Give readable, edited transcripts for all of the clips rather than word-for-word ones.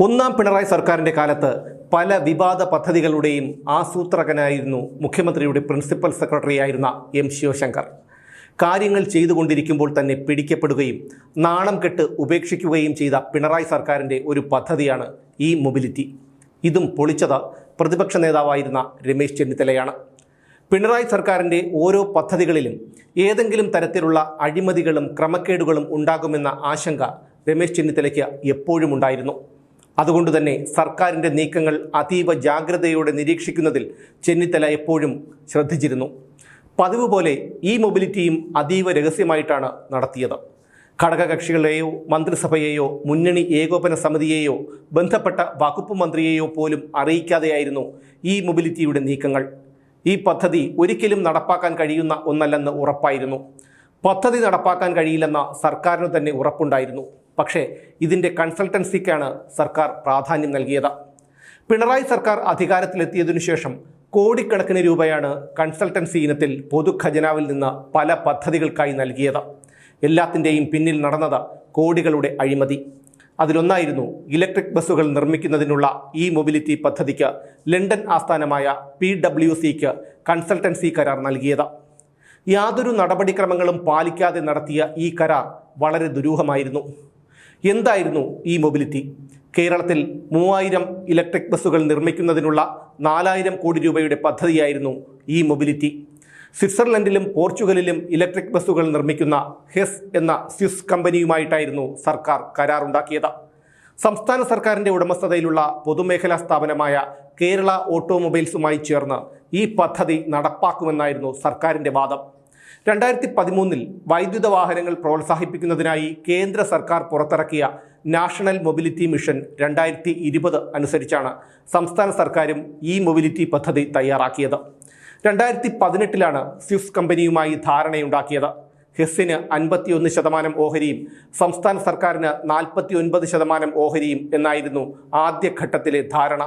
ഒന്നാം പിണറായി സർക്കാരിൻ്റെ കാലത്ത് പല വിവാദ പദ്ധതികളുടെയും ആസൂത്രകനായിരുന്നു മുഖ്യമന്ത്രിയുടെ പ്രിൻസിപ്പൽ സെക്രട്ടറിയായിരുന്ന എം ശിവശങ്കർ. കാര്യങ്ങൾ ചെയ്തുകൊണ്ടിരിക്കുമ്പോൾ തന്നെ പിടിക്കപ്പെടുകയും നാണം കെട്ട് ഉപേക്ഷിക്കുകയും ചെയ്ത പിണറായി സർക്കാരിൻ്റെ ഒരു പദ്ധതിയാണ് ഈ മൊബിലിറ്റി. ഇതും പൊളിച്ചത് പ്രതിപക്ഷ നേതാവായിരുന്ന രമേശ് ചെന്നിത്തലയാണ്. പിണറായി സർക്കാരിൻ്റെ ഓരോ പദ്ധതികളിലും ഏതെങ്കിലും തരത്തിലുള്ള അഴിമതികളും ക്രമക്കേടുകളും ഉണ്ടാകുമെന്ന ആശങ്ക രമേശ് ചെന്നിത്തലയ്ക്ക് എപ്പോഴും ഉണ്ടായിരുന്നു. അതുകൊണ്ട് തന്നെ സർക്കാരിൻ്റെ നീക്കങ്ങൾ അതീവ ജാഗ്രതയോടെ നിരീക്ഷിക്കുന്നതിൽ ചെന്നിത്തല എപ്പോഴും ശ്രദ്ധിച്ചിരുന്നു. പതിവ് പോലെ ഈ മൊബിലിറ്റിയും അതീവ രഹസ്യമായിട്ടാണ് നടത്തിയത്. ഘടകകക്ഷികളെയോ മന്ത്രിസഭയെയോ മുന്നണി ഏകോപന സമിതിയെയോ ബന്ധപ്പെട്ട വകുപ്പ് മന്ത്രിയെയോ പോലും അറിയിക്കാതെയായിരുന്നു ഈ മൊബിലിറ്റിയുടെ നീക്കങ്ങൾ. ഈ പദ്ധതി ഒരിക്കലും നടപ്പാക്കാൻ കഴിയുന്ന ഒന്നല്ലെന്ന് ഉറപ്പായിരുന്നു. പദ്ധതി നടപ്പാക്കാൻ കഴിയില്ലെന്ന സർക്കാരിന് തന്നെ ഉറപ്പുണ്ടായിരുന്നു. പക്ഷേ ഇതിൻ്റെ കൺസൾട്ടൻസിക്കാണ് സർക്കാർ പ്രാധാന്യം നൽകിയത്. പിണറായി സർക്കാർ അധികാരത്തിലെത്തിയതിനു ശേഷം കോടിക്കണക്കിന് രൂപയാണ് കൺസൾട്ടൻസി ഇനത്തിൽ പൊതുഖജനാവിൽ നിന്ന് പല പദ്ധതികൾക്കായി നൽകിയത്. എല്ലാത്തിൻ്റെയും പിന്നിൽ നടന്നത് കോടികളുടെ അഴിമതി. അതിലൊന്നായിരുന്നു ഇലക്ട്രിക് ബസ്സുകൾ നിർമ്മിക്കുന്നതിനുള്ള ഈ മൊബിലിറ്റി പദ്ധതിക്ക് ലണ്ടൻ ആസ്ഥാനമായ PWCക്ക് കൺസൾട്ടൻസി കരാർ നൽകിയത്. യാതൊരു നടപടിക്രമങ്ങളും പാലിക്കാതെ നടത്തിയ ഈ കരാർ വളരെ ദുരൂഹമായിരുന്നു. എന്തായിരുന്നു ഈ മൊബിലിറ്റി? കേരളത്തിൽ 3000 ഇലക്ട്രിക് ബസ്സുകൾ നിർമ്മിക്കുന്നതിനുള്ള 4000 കോടി രൂപയുടെ പദ്ധതിയായിരുന്നു ഈ മൊബിലിറ്റി. സ്വിറ്റ്സർലൻഡിലും പോർച്ചുഗലിലും ഇലക്ട്രിക് ബസ്സുകൾ നിർമ്മിക്കുന്ന ഹെസ് എന്ന സ്വിസ് കമ്പനിയുമായിട്ടായിരുന്നു സർക്കാർ കരാറുണ്ടാക്കിയത്. സംസ്ഥാന സർക്കാരിൻ്റെ ഉടമസ്ഥതയിലുള്ള പൊതുമേഖലാ സ്ഥാപനമായ കേരള ഓട്ടോമൊബൈൽസുമായി ചേർന്ന് ഈ പദ്ധതി നടപ്പാക്കുമെന്നായിരുന്നു സർക്കാരിൻ്റെ വാദം. 2013 വൈദ്യുത വാഹനങ്ങൾ പ്രോത്സാഹിപ്പിക്കുന്നതിനായി കേന്ദ്ര സർക്കാർ പുറത്തിറക്കിയ നാഷണൽ മൊബിലിറ്റി മിഷൻ 2020 അനുസരിച്ചാണ് സംസ്ഥാന സർക്കാരും ഈ മൊബിലിറ്റി പദ്ധതി തയ്യാറാക്കിയത്. 2018 സ്വിസ് കമ്പനിയുമായി ധാരണയുണ്ടാക്കിയത്. ഹെസ്സിന് 51% ഓഹരിയും സംസ്ഥാന സർക്കാരിന് 49% ഓഹരിയും എന്നായിരുന്നു ആദ്യഘട്ടത്തിലെ ധാരണ.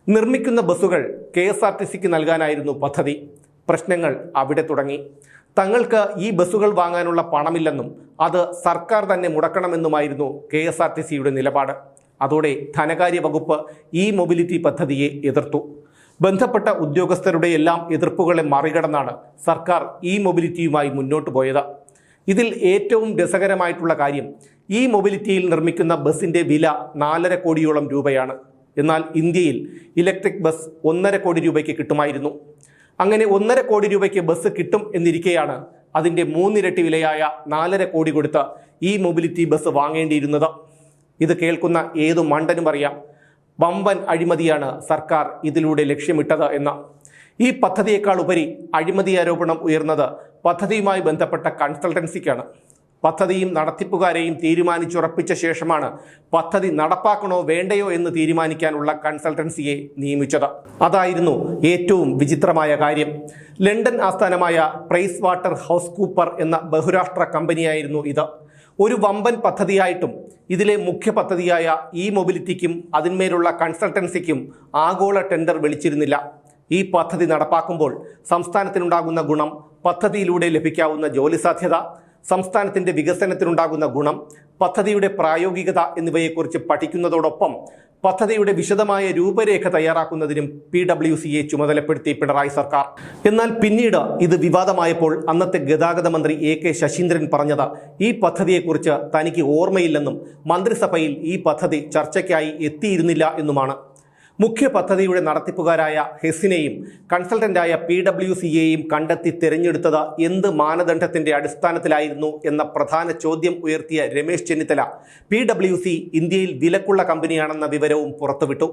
നിർമ്മിക്കുന്ന ബസ്സുകൾ KSRTCക്ക് നൽകാനായിരുന്നു പദ്ധതി. പ്രശ്നങ്ങൾ അവിടെ തുടങ്ങി. തങ്ങൾക്ക് ഈ ബസ്സുകൾ വാങ്ങാനുള്ള പണമില്ലെന്നും അത് സർക്കാർ തന്നെ മുടക്കണമെന്നുമായിരുന്നു KSRTCയുടെ നിലപാട്. അതോടെ ധനകാര്യ വകുപ്പ് ഈ മൊബിലിറ്റി പദ്ധതിയെ എതിർത്തു. ബന്ധപ്പെട്ട ഉദ്യോഗസ്ഥരുടെ എല്ലാം എതിർപ്പുകളെ മറികടന്നാണ് സർക്കാർ ഈ മൊബിലിറ്റിയുമായി മുന്നോട്ട് പോയത്. ഇതിൽ ഏറ്റവും രസകരമായിട്ടുള്ള കാര്യം, ഈ മൊബിലിറ്റിയിൽ നിർമ്മിക്കുന്ന ബസ്സിൻ്റെ വില 4.5 കോടിയോളം രൂപയാണ്. എന്നാൽ ഇന്ത്യയിൽ ഇലക്ട്രിക് ബസ് 1.5 കോടി രൂപയ്ക്ക് കിട്ടുമായിരുന്നു. അങ്ങനെ 1.5 കോടി രൂപയ്ക്ക് ബസ് കിട്ടും എന്നിരിക്കെയാണ് അതിൻ്റെ 3 ഇരട്ടി വിലയായ 4.5 കോടി കൊടുത്ത് ഈ മൊബിലിറ്റി ബസ് വാങ്ങേണ്ടിയിരുന്നത്. ഇത് കേൾക്കുന്ന ഏതു മണ്ടനും അറിയാം വമ്പൻ അഴിമതിയാണ് സർക്കാർ ഇതിലൂടെ ലക്ഷ്യമിട്ടത് എന്ന്. ഈ പദ്ധതിയേക്കാൾ ഉപരി അഴിമതി ആരോപണം ഉയർന്നത് പദ്ധതിയുമായി ബന്ധപ്പെട്ട കൺസൾട്ടൻസിക്കാണ്. പദ്ധതിയും നടത്തിപ്പുകാരെയും തീരുമാനിച്ചുറപ്പിച്ച ശേഷമാണ് പദ്ധതി നടപ്പാക്കണോ വേണ്ടയോ എന്ന് തീരുമാനിക്കാനുള്ള കൺസൾട്ടൻസിയെ നിയമിച്ചത്. അതായിരുന്നു ഏറ്റവും വിചിത്രമായ കാര്യം. ലണ്ടൻ ആസ്ഥാനമായ പ്രൈസ് വാട്ടർ ഹൗസ് കൂപ്പർ എന്ന ബഹുരാഷ്ട്ര കമ്പനിയായിരുന്നു ഇത്. ഒരു വമ്പൻ പദ്ധതിയായിട്ടും ഇതിലെ മുഖ്യ പദ്ധതിയായ ഈ മൊബിലിറ്റിക്കും അതിന്മേലുള്ള കൺസൾട്ടൻസിക്കും ആഗോള ടെൻഡർ വിളിച്ചിരുന്നില്ല. ഈ പദ്ധതി നടപ്പാക്കുമ്പോൾ സംസ്ഥാനത്തിനുണ്ടാകുന്ന ഗുണം, പദ്ധതിയിലൂടെ ലഭിക്കാവുന്ന ജോലി സാധ്യത, സംസ്ഥാനത്തിൻ്റെ വികസനത്തിനുണ്ടാകുന്ന ഗുണം, പദ്ധതിയുടെ പ്രായോഗികത എന്നിവയെക്കുറിച്ച് പഠിക്കുന്നതോടൊപ്പം പദ്ധതിയുടെ വിശദമായ രൂപരേഖ തയ്യാറാക്കുന്നതിനും PWCയെ ചുമതലപ്പെടുത്തി പിണറായി സർക്കാർ. എന്നാൽ പിന്നീട് ഇത് വിവാദമായപ്പോൾ അന്നത്തെ ഗതാഗത മന്ത്രി AK ശശീന്ദ്രൻ പറഞ്ഞത് ഈ പദ്ധതിയെക്കുറിച്ച് തനിക്ക് ഓർമ്മയില്ലെന്നും മന്ത്രിസഭയിൽ ഈ പദ്ധതി ചർച്ചയ്ക്കായി എത്തിയിരുന്നില്ല എന്നുമാണ്. മുഖ്യ പദ്ധതിയുടെ നടത്തിപ്പുകാരായ ഹെസ്സിനെയും കൺസൾട്ടൻ്റായ PWCയെയും കണ്ടെത്തി തിരഞ്ഞെടുത്തത് എന്ത് മാനദണ്ഡത്തിൻ്റെ അടിസ്ഥാനത്തിലായിരുന്നു എന്ന പ്രധാന ചോദ്യം ഉയർത്തിയ രമേശ് ചെന്നിത്തല PWC ഇന്ത്യയിൽ വിലക്കുള്ള കമ്പനിയാണെന്ന വിവരവും പുറത്തുവിട്ടു.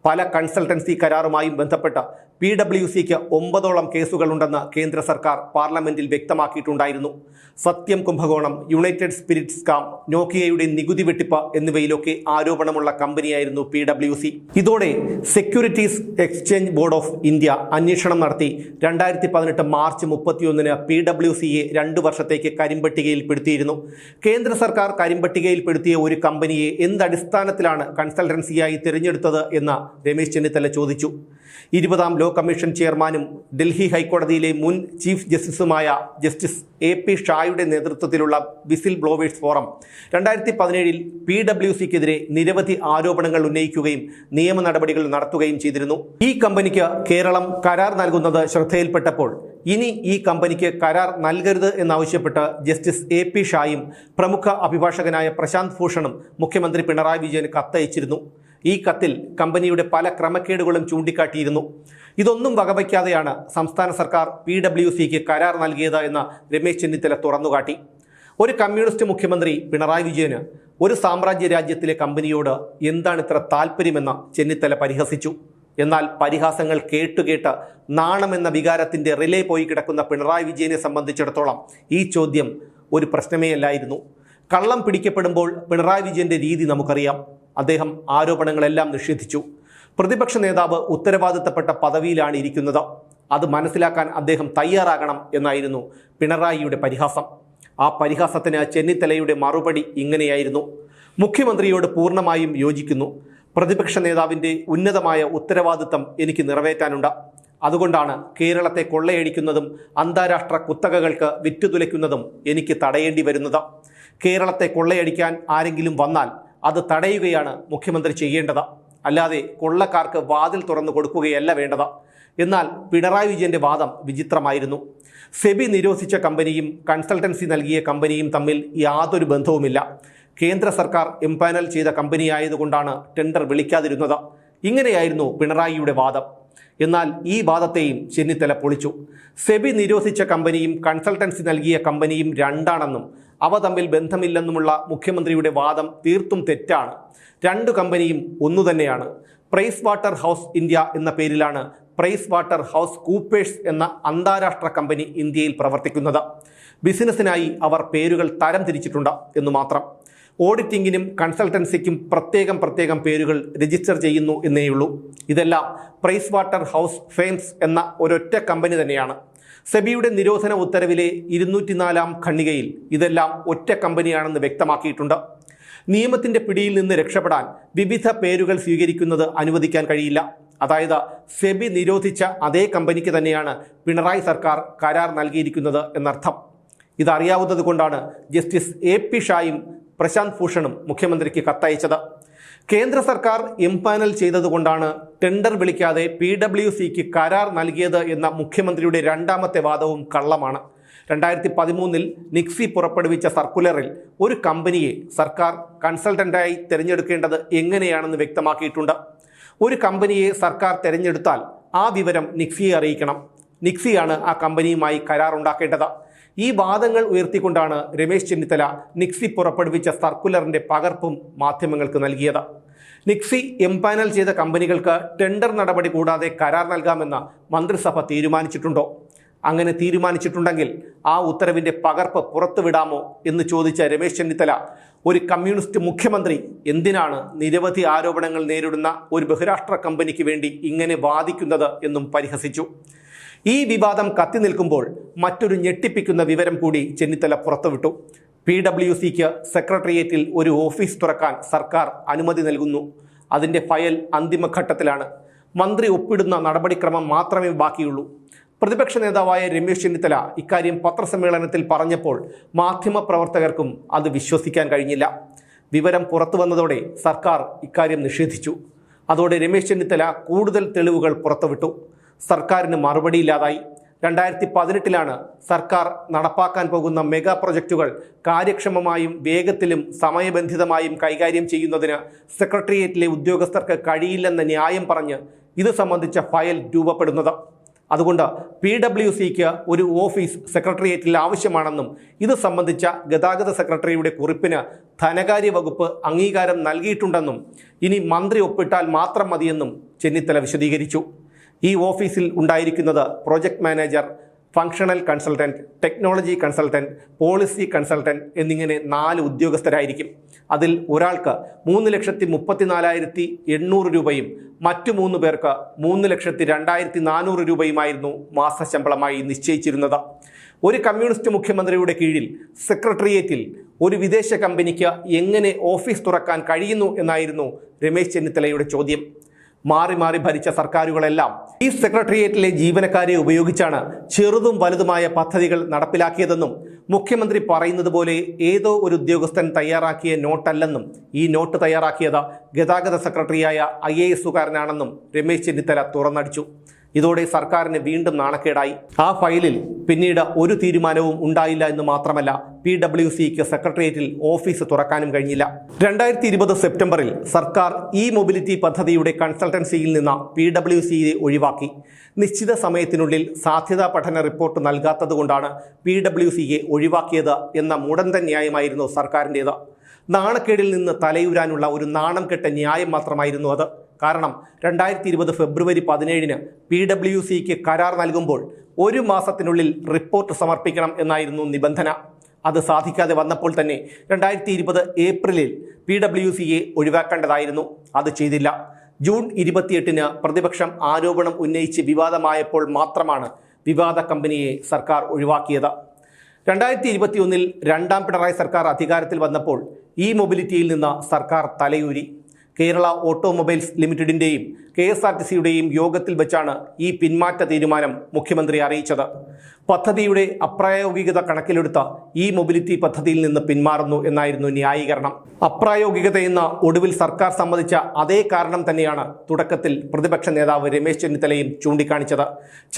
പല കൺസൾട്ടൻസി കരാറുമായും ബന്ധപ്പെട്ട് PWCക്ക് 9ഓളം കേസുകളുണ്ടെന്ന് കേന്ദ്ര സർക്കാർ പാർലമെന്റിൽ വ്യക്തമാക്കിയിട്ടുണ്ടായിരുന്നു. സത്യം കുംഭകോണം, യുണൈറ്റഡ് സ്പിരിറ്റ് സ്കാം, നോക്കിയയുടെ നികുതി വെട്ടിപ്പ് എന്നിവയിലൊക്കെ ആരോപണമുള്ള കമ്പനിയായിരുന്നു PWC. ഇതോടെ securities exchange board of India അന്വേഷണം നടത്തി 2018 മാർച്ച് 31 PWCയെ 2 വർഷത്തേക്ക് കരിമ്പട്ടികയിൽപ്പെടുത്തിയിരുന്നു. കേന്ദ്ര സർക്കാർ കരിമ്പട്ടികയിൽപ്പെടുത്തിയ ഒരു കമ്പനിയെ എന്തടിസ്ഥാനത്തിലാണ് കൺസൾട്ടൻസിയായി തിരഞ്ഞെടുത്തത് എന്ന് രമേശ് ചെന്നിത്തല ചോദിച്ചു. 20ാം ലോ കമ്മീഷൻ ചെയർമാനും ഡൽഹി ഹൈക്കോടതിയിലെ മുൻ ചീഫ് ജസ്റ്റിസുമായ ജസ്റ്റിസ് AP ഷായുടെ നേതൃത്വത്തിലുള്ള വിസിൽ ബ്ലോവേഴ്സ് ഫോറം 2017 PwCക്കെതിരെ നിരവധി ആരോപണങ്ങൾ ഉന്നയിക്കുകയും നിയമ നടപടികൾ നടത്തുകയും ചെയ്തിരുന്നു. ഈ കമ്പനിക്ക് കേരളം കരാർ നൽകുന്നത് ശ്രദ്ധയിൽപ്പെട്ടപ്പോൾ ഇനി ഈ കമ്പനിക്ക് കരാർ നൽകരുത് എന്നാവശ്യപ്പെട്ട് ജസ്റ്റിസ് AP ഷായും പ്രമുഖ അഭിഭാഷകനായ പ്രശാന്ത് ഭൂഷണും മുഖ്യമന്ത്രി പിണറായി വിജയന് കത്തയച്ചിരുന്നു. ഈ കത്തിൽ കമ്പനിയുടെ പല ക്രമക്കേടുകളും ചൂണ്ടിക്കാട്ടിയിരുന്നു. ഇതൊന്നും വകവയ്ക്കാതെയാണ് സംസ്ഥാന സർക്കാർ PwCക്ക് കരാർ നൽകിയത് എന്ന് രമേശ് ചെന്നിത്തല തുറന്നുകാട്ടി. ഒരു കമ്മ്യൂണിസ്റ്റ് മുഖ്യമന്ത്രി പിണറായി വിജയന് ഒരു സാമ്രാജ്യ രാജ്യത്തിലെ കമ്പനിയോട് എന്താണ് ഇത്ര താല്പര്യമെന്ന് ചെന്നിത്തല പരിഹസിച്ചു. എന്നാൽ പരിഹാസങ്ങൾ കേട്ടുകേട്ട് നാണമെന്ന വികാരത്തിൻ്റെ റിലേ പോയി കിടക്കുന്ന പിണറായി വിജയനെ സംബന്ധിച്ചിടത്തോളം ഈ ചോദ്യം ഒരു പ്രശ്നമേ അല്ലായിരുന്നു. കള്ളം പിടിക്കപ്പെടുമ്പോൾ പിണറായി വിജയൻ്റെ രീതി നമുക്കറിയാം. അദ്ദേഹം ആരോപണങ്ങളെല്ലാം നിഷേധിച്ചു. പ്രതിപക്ഷ നേതാവ് ഉത്തരവാദിത്തപ്പെട്ട പദവിയിലാണ് ഇരിക്കുന്നത്. അത് മനസ്സിലാക്കാൻ അദ്ദേഹം തയ്യാറാകണം എന്നായിരുന്നു പിണറായിയുടെ പരിഹാസം. ആ പരിഹാസത്തിന് ചെന്നിത്തലയുടെ മറുപടി ഇങ്ങനെയായിരുന്നു: മുഖ്യമന്ത്രിയോട് പൂർണ്ണമായും യോജിക്കുന്നു. പ്രതിപക്ഷ നേതാവിൻ്റെ ഉന്നതമായ ഉത്തരവാദിത്തം എനിക്ക് നിറവേറ്റാനുണ്ട്. അതുകൊണ്ടാണ് കേരളത്തെ കൊള്ളയടിക്കുന്നതും അന്താരാഷ്ട്ര കുത്തകകൾക്ക് വിറ്റുതുലയ്ക്കുന്നതും എനിക്ക് തടയേണ്ടി വരുന്നത്. കേരളത്തെ കൊള്ളയടിക്കാൻ ആരെങ്കിലും വന്നാൽ അത് തടയുകയാണ് മുഖ്യമന്ത്രി ചെയ്യേണ്ടത്, അല്ലാതെ കൊള്ളക്കാർക്ക് വാതിൽ തുറന്നു കൊടുക്കുകയല്ല വേണ്ടത്. എന്നാൽ പിണറായി വിജയൻ്റെ വാദം വിചിത്രമായിരുന്നു. സെബി നിരോധിച്ച കമ്പനിയും കൺസൾട്ടൻസി നൽകിയ കമ്പനിയും തമ്മിൽ യാതൊരു ബന്ധവുമില്ല. കേന്ദ്ര സർക്കാർ എംപാനൽ ചെയ്ത കമ്പനിയായതുകൊണ്ടാണ് ടെൻഡർ വിളിക്കാതിരുന്നത്. ഇങ്ങനെയായിരുന്നു പിണറായിയുടെ വാദം. എന്നാൽ ഈ വാദത്തെയും ചെന്നിത്തല പൊളിച്ചു. സെബി നിരോധിച്ച കമ്പനിയും കൺസൾട്ടൻസി നൽകിയ കമ്പനിയും രണ്ടാണെന്നും അവ തമ്മിൽ ബന്ധമില്ലെന്നുമുള്ള മുഖ്യമന്ത്രിയുടെ വാദം തീർത്തും തെറ്റാണ്. രണ്ടു കമ്പനിയും ഒന്നു തന്നെയാണ്. പ്രൈസ് വാട്ടർ ഹൗസ് ഇന്ത്യ എന്ന പേരിലാണ് പ്രൈസ് വാട്ടർ ഹൗസ് കൂപ്പേഴ്സ് എന്ന അന്താരാഷ്ട്ര കമ്പനി ഇന്ത്യയിൽ പ്രവർത്തിക്കുന്നത്. ബിസിനസ്സിനായി അവർ പേരുകൾ തരം തിരിച്ചിട്ടുണ്ട് എന്നു മാത്രം. ഓഡിറ്റിങ്ങിനും കൺസൾട്ടൻസിക്കും പ്രത്യേകം പേരുകൾ രജിസ്റ്റർ ചെയ്യുന്നു എന്നേയുള്ളൂ. ഇതെല്ലാം പ്രൈസ് വാട്ടർ ഹൗസ് ഫേംസ് എന്ന ഒരൊറ്റ കമ്പനി തന്നെയാണ്. സെബിയുടെ നിരോധന ഉത്തരവിലെ 204 ഖണ്ഡികയിൽ ഇതെല്ലാം ഒറ്റ കമ്പനിയാണെന്ന് വ്യക്തമാക്കിയിട്ടുണ്ട്. നിയമത്തിൻ്റെ പിടിയിൽ നിന്ന് രക്ഷപ്പെടാൻ വിവിധ പേരുകൾ സ്വീകരിക്കുന്നത് അനുവദിക്കാൻ കഴിയില്ല. അതായത് സെബി നിരോധിച്ച അതേ കമ്പനിക്ക് തന്നെയാണ് പിണറായി സർക്കാർ കരാർ നൽകിയിരിക്കുന്നത് എന്നർത്ഥം. ഇതറിയാവുന്നത് കൊണ്ടാണ് ജസ്റ്റിസ് AP ഷായും പ്രശാന്ത് ഭൂഷണും മുഖ്യമന്ത്രിക്ക് കത്തയച്ചത്. കേന്ദ്ര സർക്കാർ എംപാനൽ ചെയ്തതുകൊണ്ടാണ് ടെൻഡർ വിളിക്കാതെ PwCക്ക് കരാർ നൽകിയത് എന്ന മുഖ്യമന്ത്രിയുടെ രണ്ടാമത്തെ വാദവും കള്ളമാണ്. 2013 നിക്സി പുറപ്പെടുവിച്ച സർക്കുലറിൽ ഒരു കമ്പനിയെ സർക്കാർ കൺസൾട്ടൻ്റായി തിരഞ്ഞെടുക്കേണ്ടത് എങ്ങനെയാണെന്ന് വ്യക്തമാക്കിയിട്ടുണ്ട്. ഒരു കമ്പനിയെ സർക്കാർ തിരഞ്ഞെടുത്താൽ ആ വിവരം നിക്സിയെ അറിയിക്കണം. നിക്സിയാണ് ആ കമ്പനിയുമായി കരാർ ഉണ്ടാക്കേണ്ടത്. ഈ വാദങ്ങൾ ഉയർത്തിക്കൊണ്ടാണ് രമേശ് ചെന്നിത്തല നിക്സി പുറപ്പെടുവിച്ച സർക്കുലറിൻ്റെ പകർപ്പും മാധ്യമങ്ങൾക്ക് നൽകിയത്. നിക്സി എംപാനൽ ചെയ്ത കമ്പനികൾക്ക് ടെൻഡർ നടപടി കൂടാതെ കരാർ നൽകാമെന്ന് മന്ത്രിസഭ തീരുമാനിച്ചിട്ടുണ്ടോ? അങ്ങനെ തീരുമാനിച്ചിട്ടുണ്ടെങ്കിൽ ആ ഉത്തരവിൻ്റെ പകർപ്പ് പുറത്തുവിടാമോ എന്ന് ചോദിച്ച രമേശ് ചെന്നിത്തല ഒരു കമ്മ്യൂണിസ്റ്റ് മുഖ്യമന്ത്രി എന്തിനാണ് നിരവധി ആരോപണങ്ങൾ നേരിടുന്ന ഒരു ബഹുരാഷ്ട്ര കമ്പനിക്ക് വേണ്ടി ഇങ്ങനെ വാദിക്കുന്നത് എന്നും പരിഹസിച്ചു. ഈ വിവാദം കത്തി നിൽക്കുമ്പോൾ മറ്റൊരു ഞെട്ടിപ്പിക്കുന്ന വിവരം കൂടി ചെന്നിത്തല പുറത്തുവിട്ടു. PwCക്ക് സെക്രട്ടേറിയറ്റിൽ ഒരു ഓഫീസ് തുറക്കാൻ സർക്കാർ അനുമതി നൽകുന്നു. അതിൻ്റെ ഫയൽ അന്തിമഘട്ടത്തിലാണ്. മന്ത്രി ഒപ്പിടുന്ന നടപടിക്രമം മാത്രമേ ബാക്കിയുള്ളൂ. പ്രതിപക്ഷ നേതാവായ രമേശ് ചെന്നിത്തല ഇക്കാര്യം പത്രസമ്മേളനത്തിൽ പറഞ്ഞപ്പോൾ മാധ്യമപ്രവർത്തകർക്കും അത് വിശ്വസിക്കാൻ കഴിഞ്ഞില്ല. വിവരം പുറത്തു വന്നതോടെ സർക്കാർ ഇക്കാര്യം നിഷേധിച്ചു. അതോടെ രമേശ് ചെന്നിത്തല കൂടുതൽ തെളിവുകൾ പുറത്തുവിട്ടു. സർക്കാരിന് മറുപടിയില്ലാതായി. 2018 സർക്കാർ നടപ്പാക്കാൻ പോകുന്ന മെഗാ പ്രൊജക്റ്റുകൾ കാര്യക്ഷമമായും വേഗത്തിലും സമയബന്ധിതമായും കൈകാര്യം ചെയ്യുന്നതിന് സെക്രട്ടേറിയറ്റിലെ ഉദ്യോഗസ്ഥർക്ക് കഴിയില്ലെന്ന ന്യായം പറഞ്ഞ് ഇത് സംബന്ധിച്ച ഫയൽ രൂപപ്പെടുന്നത്. അതുകൊണ്ട് PwCക്ക് ഒരു ഓഫീസ് സെക്രട്ടേറിയറ്റിൽ ആവശ്യമാണെന്നും ഇത് സംബന്ധിച്ച ഗതാഗത സെക്രട്ടറിയുടെ കുറിപ്പിന് ധനകാര്യ വകുപ്പ് അംഗീകാരം നൽകിയിട്ടുണ്ടെന്നും ഇനി മന്ത്രി ഒപ്പിട്ടാൽ മാത്രം മതിയെന്നും ചെന്നിത്തല വിശദീകരിച്ചു. ഈ ഓഫീസിൽ ഉണ്ടായിരിക്കുന്നത് project manager, functional consultant, technology consultant, policy consultant എന്നിങ്ങനെ 4 ഉദ്യോഗസ്ഥരായിരിക്കും. അതിൽ ഒരാൾക്ക് 3,34,800 രൂപയും മറ്റു 3 പേർക്ക് 3,02,400 രൂപയുമായിരുന്നു മാസശമ്പളമായി നിശ്ചയിച്ചിരുന്നത്. ഒരു കമ്മ്യൂണിസ്റ്റ് മുഖ്യമന്ത്രിയുടെ കീഴിൽ സെക്രട്ടേറിയറ്റിൽ ഒരു വിദേശ കമ്പനിക്ക് എങ്ങനെ ഓഫീസ് തുറക്കാൻ കഴിയുന്നു എന്നായിരുന്നു രമേശ് ചെന്നിത്തലയുടെ ചോദ്യം. മാറി മാറി ഭരിച്ച സർക്കാരുകളെല്ലാം ഈ സെക്രട്ടേറിയറ്റിലെ ജീവനക്കാരെ ഉപയോഗിച്ചാണ് ചെറുതും വലുതുമായ പദ്ധതികൾ നടപ്പിലാക്കിയതെന്നും മുഖ്യമന്ത്രി പറയുന്നത് പോലെ ഏതോ ഒരു ഉദ്യോഗസ്ഥൻ തയ്യാറാക്കിയ നോട്ടല്ലെന്നും ഈ നോട്ട് തയ്യാറാക്കിയത് ഗതാഗത സെക്രട്ടറിയായ IAS-കാരനാണെന്നും രമേശ് ചെന്നിത്തല തുറന്നടിച്ചു. ഇതോടെ സർക്കാരിന് വീണ്ടും നാണക്കേടായി. ആ ഫയലിൽ പിന്നീട് ഒരു തീരുമാനവും ഉണ്ടായില്ല എന്ന് മാത്രമല്ല, PWCക്ക് സെക്രട്ടേറിയറ്റിൽ ഓഫീസ് തുറക്കാനും കഴിഞ്ഞില്ല. 2020 സെപ്റ്റംബറിൽ സർക്കാർ ഇ മൊബിലിറ്റി പദ്ധതിയുടെ കൺസൾട്ടൻസിയിൽ നിന്ന് PWCയെ ഒഴിവാക്കി. നിശ്ചിത സമയത്തിനുള്ളിൽ സാധ്യതാ പഠന റിപ്പോർട്ട് നൽകാത്തതുകൊണ്ടാണ് PWCയെ ഒഴിവാക്കിയത് എന്ന മുടന്തൻ ന്യായമായിരുന്നു സർക്കാരിൻ്റേത്. നാണക്കേടിൽ നിന്ന് തലയൂരാനുള്ള ഒരു നാണം കെട്ട ന്യായം മാത്രമായിരുന്നു അത്. കാരണം 2020 ഫെബ്രുവരി 17-ന് PWCക്ക് കരാർ നൽകുമ്പോൾ 1 മാസത്തിനുള്ളിൽ റിപ്പോർട്ട് സമർപ്പിക്കണം എന്നായിരുന്നു നിബന്ധന. അത് സാധിക്കാതെ വന്നപ്പോൾ തന്നെ 2020 ഏപ്രിലിൽ PWCയെ ഒഴിവാക്കേണ്ടതായിരുന്നു. അത് ചെയ്തില്ല. ജൂൺ 28-ന് പ്രതിപക്ഷം ആരോപണം ഉന്നയിച്ച് വിവാദമായപ്പോൾ മാത്രമാണ് വിവാദ കമ്പനിയെ സർക്കാർ ഒഴിവാക്കിയത്. 2021-ൽ രണ്ടാം പിണറായി സർക്കാർ അധികാരത്തിൽ വന്നപ്പോൾ ഈ മൊബിലിറ്റിയിൽ നിന്ന് സർക്കാർ തലയൂരി. കേരള ഓട്ടോമൊബൈൽസ് ലിമിറ്റഡിൻ്റെയും KSRTCയുടെയും യോഗത്തിൽ വെച്ചാണ് ഈ പിന്മാറ്റ തീരുമാനം മുഖ്യമന്ത്രി അറിയിച്ചത്. പദ്ധതിയുടെ അപ്രായോഗികത കണക്കിലെടുത്ത ഈ മൊബിലിറ്റി പദ്ധതിയിൽ നിന്ന് പിന്മാറുന്നു എന്നായിരുന്നു ന്യായീകരണം. അപ്രായോഗികതയെന്ന ഒടുവിൽ സർക്കാർ സമ്മതിച്ച അതേ കാരണം തന്നെയാണ് തുടക്കത്തിൽ പ്രതിപക്ഷ നേതാവ് രമേശ് ചെന്നിത്തലയും ചൂണ്ടിക്കാണിച്ചത്.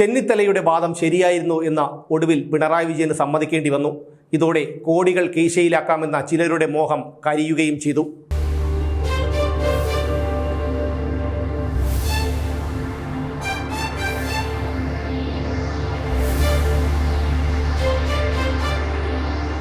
ചെന്നിത്തലയുടെ വാദം ശരിയായിരുന്നു എന്ന ഒടുവിൽ പിണറായി വിജയന് സമ്മതിക്കേണ്ടി വന്നു. ഇതോടെ കോടികൾ കീശയിലാക്കാമെന്ന ചിലരുടെ മോഹം കരിയുകയും ചെയ്തു.